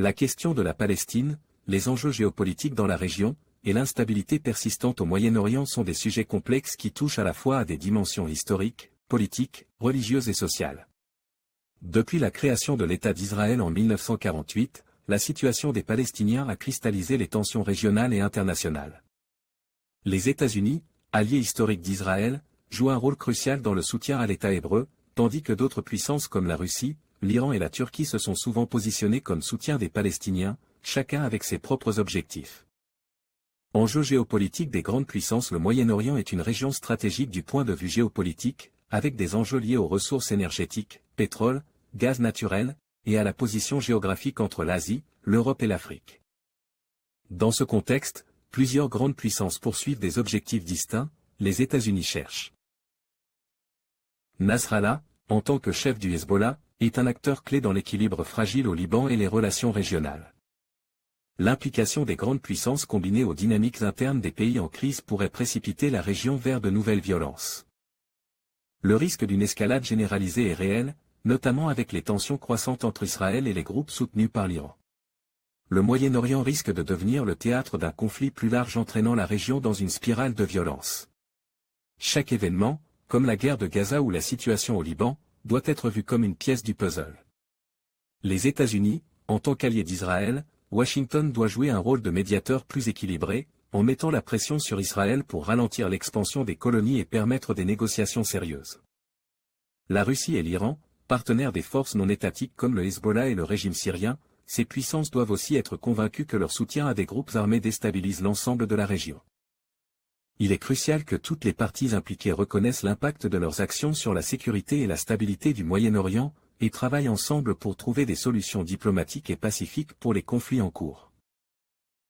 La question de la Palestine, les enjeux géopolitiques dans la région, et l'instabilité persistante au Moyen-Orient sont des sujets complexes qui touchent à la fois à des dimensions historiques, politiques, religieuses et sociales. Depuis la création de l'État d'Israël en 1948, la situation des Palestiniens a cristallisé les tensions régionales et internationales. Les États-Unis, alliés historiques d'Israël, jouent un rôle crucial dans le soutien à l'État hébreu, tandis que d'autres puissances comme la Russie, l'Iran et la Turquie se sont souvent positionnés comme soutien des Palestiniens, chacun avec ses propres objectifs. Enjeu géopolitique des grandes puissances. Le Moyen-Orient est une région stratégique du point de vue géopolitique, avec des enjeux liés aux ressources énergétiques, pétrole, gaz naturel, et à la position géographique entre l'Asie, l'Europe et l'Afrique. Dans ce contexte, plusieurs grandes puissances poursuivent des objectifs distincts. Les États-Unis cherchent. Nasrallah, en tant que chef du Hezbollah, est un acteur clé dans l'équilibre fragile au Liban et les relations régionales. L'implication des grandes puissances combinée aux dynamiques internes des pays en crise pourrait précipiter la région vers de nouvelles violences. Le risque d'une escalade généralisée est réel, notamment avec les tensions croissantes entre Israël et les groupes soutenus par l'Iran. Le Moyen-Orient risque de devenir le théâtre d'un conflit plus large entraînant la région dans une spirale de violence. Chaque événement, comme la guerre de Gaza ou la situation au Liban, doit être vu comme une pièce du puzzle. Les États-Unis, en tant qu'alliés d'Israël, Washington doit jouer un rôle de médiateur plus équilibré, en mettant la pression sur Israël pour ralentir l'expansion des colonies et permettre des négociations sérieuses. La Russie et l'Iran, partenaires des forces non étatiques comme le Hezbollah et le régime syrien, ces puissances doivent aussi être convaincues que leur soutien à des groupes armés déstabilise l'ensemble de la région. Il est crucial que toutes les parties impliquées reconnaissent l'impact de leurs actions sur la sécurité et la stabilité du Moyen-Orient, et travaillent ensemble pour trouver des solutions diplomatiques et pacifiques pour les conflits en cours.